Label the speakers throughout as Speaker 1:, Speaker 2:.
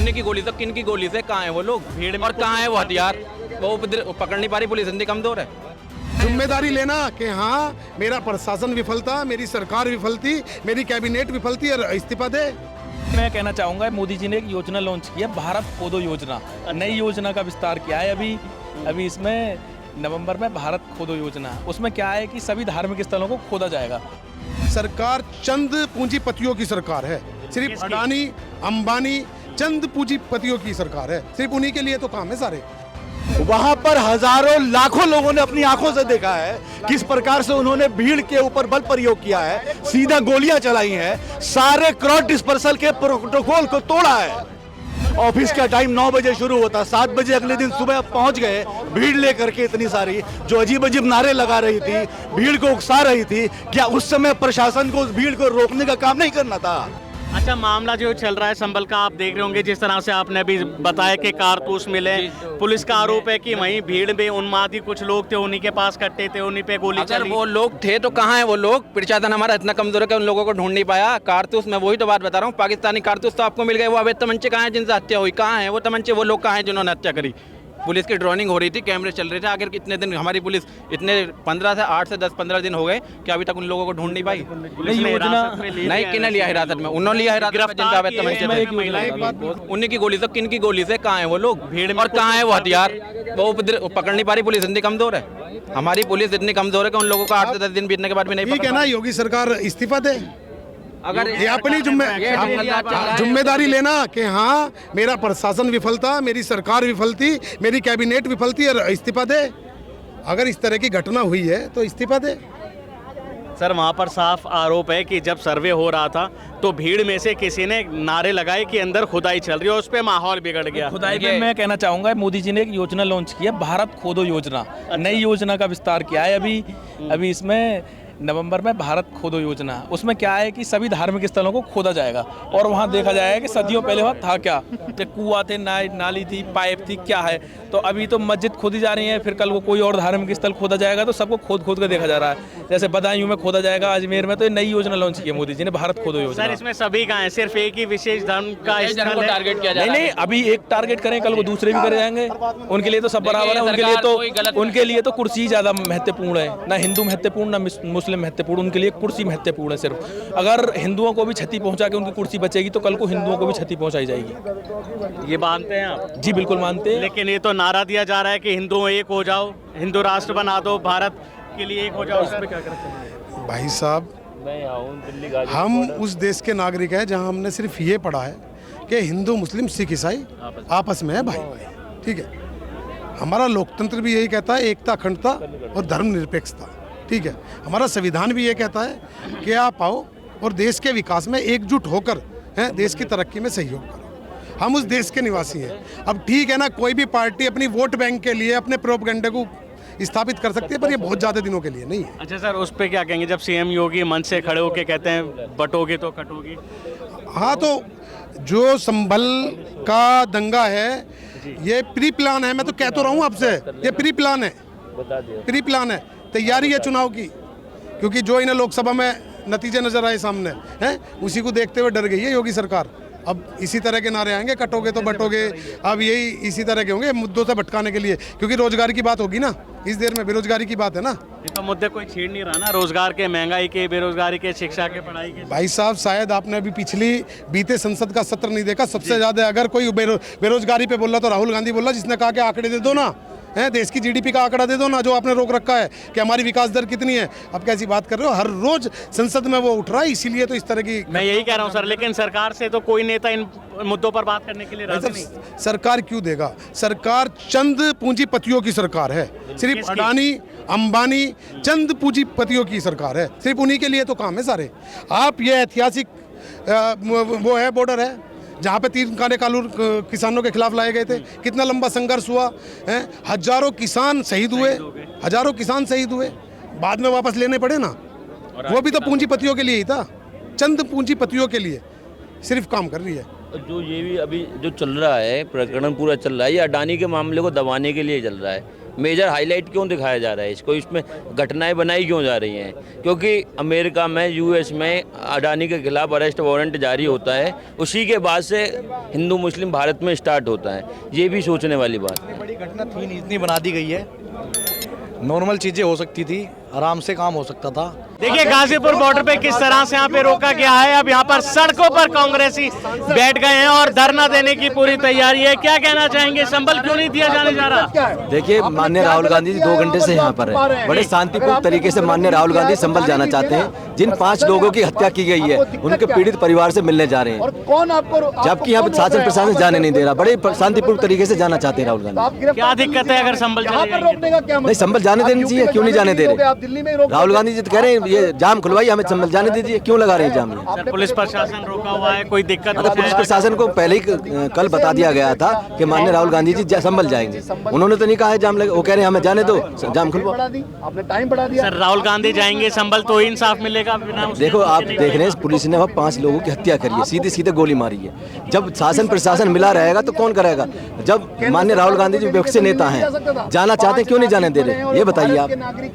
Speaker 1: उन्हीं की गोली से, किन की गोली से, कहाँ है वो लोग, भीड़ में, और कहाँ है वो हथियार, वो पकड़ नहीं पा रही पुलिस, इतनी कमजोर है।
Speaker 2: जिम्मेदारी लेना कि हाँ मेरा प्रशासन विफल था, मेरी सरकार विफल थी, मेरी कैबिनेट विफल थी और इस्तीफा दे।
Speaker 3: मैं कहना चाहूँगा मोदी जी ने एक योजना लॉन्च की है, भारत खोदो योजना। नई योजना का विस्तार किया है अभी इसमें नवंबर में भारत खोदो योजना। उसमें क्या है कि सभी धार्मिक स्थलों को खोदा जाएगा।
Speaker 2: सरकार चंद पूंजीपतियों की सरकार है, सिर्फ अडानी अंबानी चंद पूंजीपतियों की सरकार है, सिर्फ उन्हीं के लिए तो काम है सारे।
Speaker 4: वहां पर हजारों लाखों लोगों ने अपनी आंखों से देखा है किस प्रकार से उन्होंने भीड़ के ऊपर बल प्रयोग किया है, सीधा गोलियां चलाई हैं, सारे क्रॉस डिस्पर्सल के प्रोटोकॉल को तोड़ा है। ऑफिस का टाइम 9 बजे शुरू होता, 7 बजे अगले दिन सुबह पहुंच गए भीड़ लेकर के, इतनी सारी जो अजीब अजीब नारे लगा रही थी, भीड़ को उकसा रही थी। क्या उस समय प्रशासन को उस भीड़ को रोकने का काम नहीं करना था?
Speaker 5: अच्छा, मामला जो चल रहा है संभल का, आप देख रहे होंगे जिस तरह से आपने अभी बताया कि कारतूस मिले। पुलिस का आरोप है कि वहीं भीड़ में उन्मादी कुछ लोग थे, उन्हीं के पास कट्टे थे, उन्हीं पे गोली
Speaker 1: अगर
Speaker 5: चली।
Speaker 1: वो लोग थे तो कहाँ है वो लोग? प्रशासन हमारा इतना कमजोर है कि उन लोगों को ढूंढ नहीं पाया। कारतूस, मैं वही तो बात बता रहा हूँ, पाकिस्तानी कारतूस तो आपको मिल गए, वो अवैध तमंचे कहाँ हैं जिनसे हत्या हुई? कहाँ है वो तमंचे? वो लोग कहाँ हैं जिन्होंने हत्या करी? पुलिस की ड्रोनिंग हो रही थी, कैमरे चल रहे थे, आखिर कितने दिन हमारी पुलिस, इतने 8 से 10-15 दिन हो गए कि अभी तक उन लोगों को ढूंढ नहीं पाई।
Speaker 3: योजना
Speaker 1: नहीं, किन्हें लिया हिरासत में? उन्होंने लिया हिरासत में जिनका अवैध तमंचे थे। उन्हीं की गोली से, किन की गोली से, कहाँ है वो लोग, भीड़ में, और कहाँ है वो हथियार, वो पकड़ नहीं पा रही पुलिस, इतनी कमजोर है। हमारी पुलिस इतनी कमजोर है कि उन लोगों को 8 से 10 दिन बीतने के बाद भी नहीं
Speaker 2: ठीक है ना, योगी सरकार इस्तीफा दे।
Speaker 1: अगर
Speaker 2: ये अपनी जिम्मेदारी लेना कि हाँ मेरा प्रशासन विफल था, मेरी सरकार विफल थी, मेरी कैबिनेट विफल थी और इस्तीफा दे। अगर इस तरह की घटना हुई है तो इस्तीफा दे।
Speaker 5: सर, वहाँ पर साफ आरोप है कि जब सर्वे हो रहा था तो भीड़ में से किसी ने नारे लगाए कि अंदर खुदाई चल रही है, उस पर माहौल बिगड़ गया।
Speaker 3: खुदाई पे मैं कहना चाहूँगा मोदी जी ने एक योजना लॉन्च की है, भारत खोदो योजना। नई योजना का विस्तार किया है अभी इसमें नवंबर में भारत खोदो योजना। उसमें क्या है कि सभी धार्मिक स्थलों को खोदा जाएगा और वहाँ देखा जाएगा कि सदियों पहले वहाँ था क्या, कुआं थे, नाली थी, पाइप थी, क्या है। तो अभी तो मस्जिद खोदी जा रही है, फिर कल को कोई और धार्मिक स्थल खोदा जाएगा, तो सबको खोद खोद कर देखा जा रहा है। जैसे बदायूं में खोदा जाएगा, अजमेर में। तो ये नई योजना लॉन्च की है मोदी जी ने, भारत खोदो योजना।
Speaker 5: सर, इसमें सभी का है, सिर्फ एक ही विशेष धर्म का
Speaker 1: टारगेट किया जाए?
Speaker 3: नहीं, अभी एक टारगेट करें, कल को दूसरे भी करे जाएंगे। उनके लिए तो सब बराबर है, उनके लिए तो कुर्सी ज्यादा महत्वपूर्ण है, ना हिंदू महत्वपूर्ण ना मुस्लिम महत्वपूर्ण, उनके लिए कुर्सी महत्वपूर्ण है सिर्फ। अगर हिंदुओं को भी क्षति पहुंचा के उनकी कुर्सी बचेगी तो कल को हिंदुओं को भी क्षति पहुंचाई जाएगी।
Speaker 5: ये मानते हैं आप?
Speaker 3: जी बिल्कुल मानते हैं।
Speaker 5: लेकिन ये तो नारा दिया जा रहा है कि हिंदू एक हो जाओ, हिंदू राष्ट्र बना दो, भारत के लिए एक हो जाओ। इस पे क्या करते?
Speaker 2: भाई साहब, हम उस देश के नागरिक हैं जहां हमने सिर्फ ये पढ़ा है कि हिंदू मुस्लिम सिख ईसाई आपस में है भाई भाई, ठीक है। हमारा लोकतंत्र भी यही कहता है, एकता, अखंडता और धर्मनिरपेक्षता, ठीक है। हमारा संविधान भी ये कहता है कि आप आओ और देश के विकास में एकजुट होकर देश की तरक्की में सहयोग करो। हम उस देश के निवासी हैं। अब ठीक है ना, कोई भी पार्टी अपनी वोट बैंक के लिए अपने प्रोपेगेंडा को स्थापित कर सकती है, पर ये बहुत ज़्यादा दिनों के लिए नहीं है।
Speaker 5: अच्छा सर, उस पर क्या कहेंगे जब सीएम योगी मंच से खड़े होकर कहते हैं बटोगे तो कटोगे?
Speaker 2: हाँ, तो जो संभल का दंगा है ये प्री प्लान है। मैं तो कह तो रहा हूँ आपसे, ये प्री प्लान है, प्री प्लान है, तैयारी है चुनाव की। क्योंकि जो इन्हें लोकसभा में नतीजे नजर आए सामने हैं, उसी को देखते हुए डर गई है योगी सरकार। अब इसी तरह के नारे आएंगे, कटोगे तो बटोगे, अब यही इसी तरह के होंगे मुद्दों से भटकाने के लिए। क्योंकि रोजगार की बात होगी ना, इस देर में बेरोजगारी की बात है ना।
Speaker 5: ये तो मुद्दे कोई छेड़ नहीं रहा ना, रोजगार के, महंगाई के, बेरोजगारी के, शिक्षा के, पढ़ाई के।
Speaker 2: भाई साहब, शायद आपने अभी बीते संसद का सत्र नहीं देखा। सबसे ज्यादा अगर कोई बेरोजगारी पे बोला तो राहुल गांधी बोला, जिसने कहा कि आंकड़े दे दो ना, देश की जीडीपी का आंकड़ा दे दो ना, जो आपने रोक रखा है कि हमारी विकास दर कितनी है। अब कैसी बात कर रहे हो? हर रोज संसद में वो उठ रहा है, इसीलिए तो इस तरह की।
Speaker 5: मैं यही कह रहा हूं सर, लेकिन सरकार से तो कोई नेता इन मुद्दों पर बात करने के लिए राजी नहीं।
Speaker 2: सरकार क्यों देगा? सरकार चंद पूंजीपतियों की सरकार है, सिर्फ अडानी अंबानी चंद पूंजीपतियों की सरकार है, सिर्फ उन्हीं के लिए तो काम है सारे। आप ये ऐतिहासिक वो है बॉर्डर है जहाँ पे 3 काले कानून किसानों के खिलाफ लाए गए थे। कितना लंबा संघर्ष हुआ है, हजारों किसान शहीद हुए, हजारों किसान शहीद हुए, बाद में वापस लेने पड़े ना। वो भी तो पूंजीपतियों के लिए ही था, चंद पूंजीपतियों के लिए सिर्फ काम कर रही है।
Speaker 6: जो ये भी अभी जो चल रहा है प्रकरण पूरा चल रहा है, ये अडानी के मामले को दबाने के लिए चल रहा है। मेजर हाईलाइट क्यों दिखाया जा रहा है इसको, इसमें घटनाएं बनाई क्यों जा रही हैं? क्योंकि अमेरिका में, यूएस में अडानी के खिलाफ अरेस्ट वारंट जारी होता है, उसी के बाद से हिंदू मुस्लिम भारत में स्टार्ट होता है। ये भी सोचने वाली बात है।
Speaker 4: बड़ी घटना थी नहीं, इतनी बना दी गई है। नॉर्मल चीज़ें हो सकती थी, आराम से काम हो सकता था।
Speaker 5: देखिए गाजीपुर बॉर्डर पे किस तरह से यहाँ पे रोका गया है। अब यहाँ पर सड़कों पर कांग्रेसी बैठ गए हैं और धरना देने की पूरी तैयारी है। क्या कहना चाहेंगे, संबल क्यों नहीं दिया जाने जा रहा?
Speaker 7: देखिए, माननीय राहुल गांधी जी 2 घंटे से यहाँ पर है। बड़े शांतिपूर्ण तरीके से माननीय राहुल गांधी संभल जाना चाहते हैं। जिन 5 लोगों की हत्या की गई है उनके पीड़ित परिवार से मिलने जा रहे हैं, जबकि यहाँ शासन प्रशासन जाने नहीं दे रहा। बड़े शांतिपूर्ण तरीके से जाना चाहते हैं राहुल गांधी।
Speaker 5: क्या दिक्कत है अगर संभल चले जाएंगे?
Speaker 7: नहीं, संभल जाने देनी चाहिए, क्यों नहीं जाने दे रहे? राहुल गांधी जी तो कह रहे हैं ये जाम खुलवाइए, हमें संभल जाने दीजिए, क्यों लगा रहे हैं जाम?
Speaker 5: सर, पुलिस प्रशासन रोका हुआ है, कोई दिक्कत
Speaker 7: मतलब पुलिस प्रशासन को पहले ही कल बता दिया गया था कि माननीय राहुल गांधी जी संभल जाएंगे। उन्होंने तो नहीं कहा है जाम लगे, वो कह रहे हैं हमें जाने दो, जाम खुलवाओ।
Speaker 5: सर, राहुल गांधी जाएंगे, संभल तो इंसाफ मिलेगा बिना उसके?
Speaker 7: देखो, आप देख रहे हैं पुलिस ने वहाँ 5 लोगों की हत्या करी है, सीधे सीधे गोली मारी है। जब शासन प्रशासन मिला रहेगा तो कौन करेगा? जब माननीय राहुल गांधी जी विपक्षी नेता हैं, जाना चाहते हैं, क्यों नहीं जाने दे रहे? ये बताइए आप।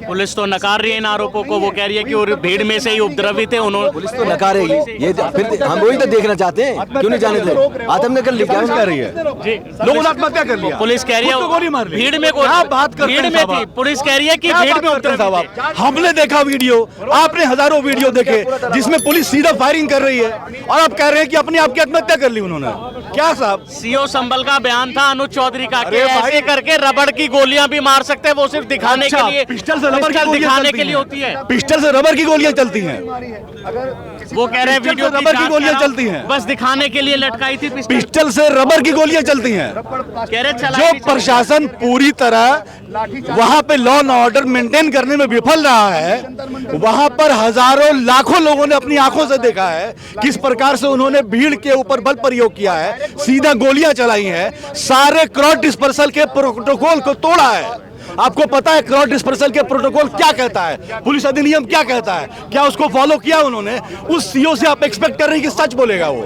Speaker 5: पुलिस तो नकार रही है इन आरोपों को, वो कह रही है कि वो भीड़ में से ही उपद्रवी थे। उन्होंने
Speaker 7: पुलिस तो नकारेगी, ये फिर हम वही तो देखना चाहते हैं, क्यों नहीं जाने दे? आत्महत्या कर ली, क्या कर रही है?
Speaker 4: लोगों ने आत्महत्या कर लिया।
Speaker 5: पुलिस कह रही है
Speaker 4: गोली मार ली।
Speaker 5: भीड़ में
Speaker 4: बात करते
Speaker 5: भीड़ में थी, पुलिस कह रही है कि भीड़ में उपद्रवी थे।
Speaker 4: हमने देखा वीडियो, आपने हजारों वीडियो देखे जिसमें पुलिस सीधा फायरिंग कर रही है और आप कह रहे हैं कि अपने आप की आत्महत्या कर ली उन्होंने। क्या साहब?
Speaker 5: सीओ संभल का बयान था अनुज चौधरी का कि
Speaker 4: अरे भाई,
Speaker 5: ऐसे करके रबड़ की गोलियां भी मार सकते हैं, वो सिर्फ दिखाने के लिए,
Speaker 4: पिस्टल से रबर की गोलियां
Speaker 5: दिखाने
Speaker 4: चलती
Speaker 5: के लिए
Speaker 4: हैं।
Speaker 5: होती है।
Speaker 4: पिस्टल से रबर की गोलियां चलती हैं।
Speaker 5: वो कह रहे हैं वीडियो
Speaker 4: रबर की गोलियां चलती हैं,
Speaker 5: बस दिखाने के लिए लटकाई थी पिस्टल।
Speaker 4: पिस्टल से रबर की गोलियां चलती हैं।
Speaker 5: कह रहे
Speaker 4: जो प्रशासन पूरी तरह वहां पे लॉ एंड ऑर्डर मेंटेन करने में विफल रहा है, वहां पर हजारों लाखों लोगों ने अपनी आंखों से देखा है किस प्रकार से उन्होंने भीड़ के ऊपर बल प्रयोग किया है, सीधा गोलियां चलाई हैं, सारे क्रॉस डिस्पर्सल के प्रोटोकॉल को तोड़ा है। आपको पता है क्रॉस डिस्पर्सल के प्रोटोकॉल क्या कहता है, पुलिस अधिनियम क्या कहता है? क्या उसको फॉलो किया उन्होंने? उस सीओ से आप एक्सपेक्ट कर रहे हैं कि सच बोलेगा, वो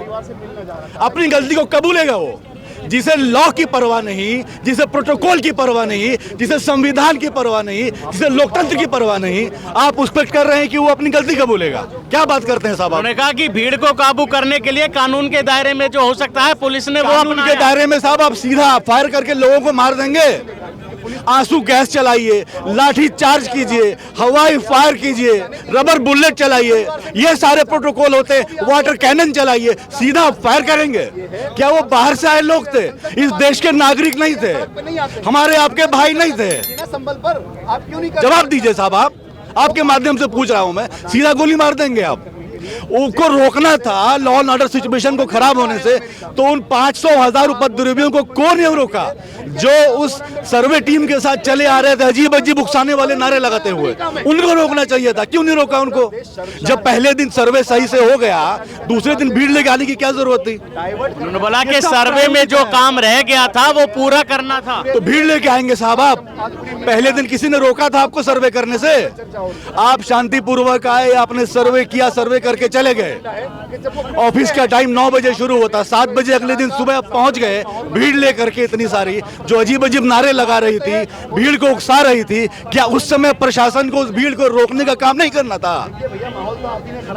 Speaker 4: अपनी गलती को कबूलेगा? वो जिसे लॉ की परवाह नहीं, जिसे प्रोटोकॉल की परवाह नहीं, जिसे संविधान की परवाह नहीं, जिसे लोकतंत्र की परवाह नहीं, आप एक्सपेक्ट कर रहे हैं कि वो अपनी गलती कबूलेगा? क्या बात करते हैं साहब?
Speaker 5: उन्होंने कहा कि भीड़ को काबू करने के लिए कानून के दायरे में जो हो सकता है पुलिस ने वो
Speaker 4: कानून के दायरे में साहब आप सीधा फायर करके लोगों को मार देंगे? आंसू गैस चलाइए, लाठी चार्ज कीजिए, हवाई फायर कीजिए, रबर बुलेट चलाइए, ये सारे प्रोटोकॉल होते हैं। वाटर कैनन चलाइए, सीधा फायर करेंगे? क्या वो बाहर से आए लोग थे? इस देश के नागरिक नहीं थे? हमारे आपके भाई नहीं थे? जवाब दीजिए साहब। आप आपके माध्यम से पूछ रहा हूं मैं, सीधा गोली मार देंगे आप? उनको रोकना था लॉ एंड ऑर्डर सिचुएशन को खराब होने से, तो उन 500,000 उपद्रवियों को कौन नहीं रोका जो उस सर्वे टीम के साथ चले आ रहे थे अजीब अजीब उकसाने वाले नारे लगाते हुए? उनको रोकना चाहिए था, क्यों नहीं रोका उनको? जब पहले दिन सर्वे सही से हो गया, दूसरे दिन भीड़ लेके आने की क्या जरूरत थी?
Speaker 5: उन्होंने बोला कि सर्वे में जो काम रह गया था वो पूरा करना था।
Speaker 4: तो भीड़ लेके आएंगे साहब आप? पहले दिन किसी ने रोका था आपको सर्वे करने से? आप शांतिपूर्वक आए, आपने सर्वे किया, सर्वे करके चले गए। ऑफिस का टाइम 9 बजे शुरू होता, 7 बजे अगले दिन सुबह पहुंच गए, भीड़ लेकर के इतनी सारी जो अजीब अजीब नारे लगा रही थी, भीड़ को उकसा रही थी। क्या उस समय प्रशासन को उस भीड़ को रोकने का काम नहीं करना था?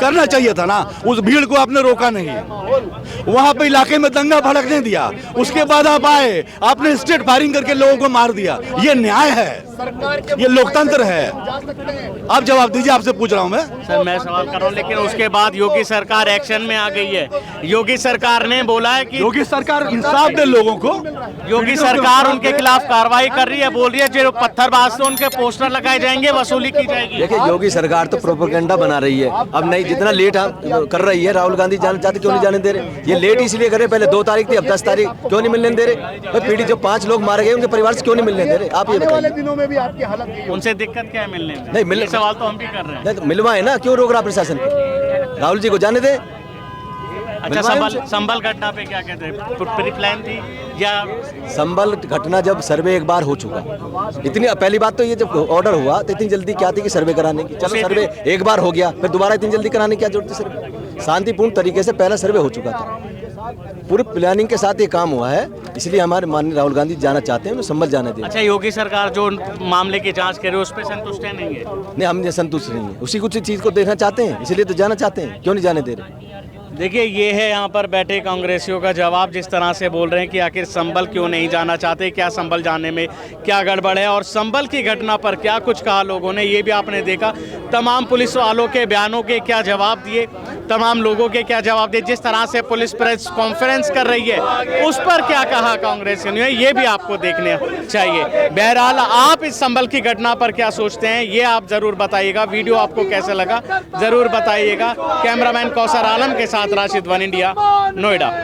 Speaker 4: करना चाहिए था ना। उस भीड़ को आपने रोका नहीं, वहां पे इलाके में दंगा भड़कने दिया, उसके बाद आप आए, आपने स्ट्रेट फायरिंग करके लोगों को मार दिया। ये न्याय है? ये लोकतंत्र है? आप जवाब दीजिए, आपसे पूछ रहा हूं मैं।
Speaker 5: सर, मैं सवाल कर रहा हूं, लेकिन उसके बाद योगी सरकार एक्शन में आ गई है। योगी सरकार ने बोला है कि
Speaker 4: योगी सरकार इंसाफ दे लोगों को।
Speaker 5: योगी सरकार उनके खिलाफ कार्रवाई कर रही है, बोल रही है जो पत्थरबाज थे उनके पोस्टर लगाए जाएंगे, वसूली की जाएगी।
Speaker 7: देखिए, योगी सरकार तो प्रोपेगेंडा बना रही है। अब नहीं, जितना लेट कर रही है, राहुल गांधी जाना चाहते, क्यों नहीं जाने दे रहे? ये लेट इसलिए करे, पहले 2 तारीख थी, अब 10 तारीख, क्यों नहीं मिलने दे रहे? पीढ़ी जो 5 लोग मारे गए उनके परिवार से क्यों नहीं मिलने दे रहे? आप ये बताइए।
Speaker 5: उनसे दिक्कत क्या है मिलने में?
Speaker 7: नहीं मिलने,
Speaker 5: सवाल तो हम भी कर रहे हैं।
Speaker 7: नहीं तो मिलवाए ना, क्यों रोक रहा प्रशासन? राहुल जी को जाने दे।
Speaker 5: अच्छा, संभल घटना पे क्या कहते हैं? प्री प्लान थी या?
Speaker 7: संभल घटना जब सर्वे एक बार हो चुका, इतनी पहली बात तो ये जब ऑर्डर हुआ तो इतनी जल्दी क्या थी कि सर्वे कराने की? चलो सर्वे एक बार हो गया, फिर दोबारा इतनी जल्दी कराने की क्या जरूरत थी? सर्वे शांतिपूर्ण तरीके से पहला सर्वे हो चुका था, पूरी प्लानिंग के साथ ये काम हुआ है। इसलिए हमारे माननीय राहुल गांधी जाना चाहते हैं, उन्हें संभल जाने दें।
Speaker 5: अच्छा, योगी सरकार जो मामले की जांच कर रही है उस पर संतुष्ट है नहीं है?
Speaker 7: नहीं, हम ये संतुष्ट नहीं है, उसी कुछ चीज़ को देखना चाहते हैं, इसलिए तो जाना चाहते हैं, क्यों नहीं जाने दे रहे।
Speaker 5: देखिए, ये है यहाँ पर बैठे कांग्रेसियों का जवाब, जिस तरह से बोल रहे हैं कि आखिर संभल क्यों नहीं जाना चाहते, क्या संभल जाने में क्या गड़बड़ है, और संभल की घटना पर क्या कुछ कहा लोगों ने, ये भी आपने देखा। तमाम पुलिस वालों के बयानों के क्या जवाब दिए, तमाम लोगों के क्या जवाब दिए, जिस तरह से पुलिस प्रेस कॉन्फ्रेंस कर रही है उस पर क्या कहा कांग्रेसियों ने, ये भी आपको देखने चाहिए। बहरहाल, आप इस संभल की घटना पर क्या सोचते हैं, ये आप ज़रूर बताइएगा। वीडियो आपको कैसा लगा ज़रूर बताइएगा। कैमरामैन कौसर आलम के साथ राशिद, वन इंडिया, नोएडा।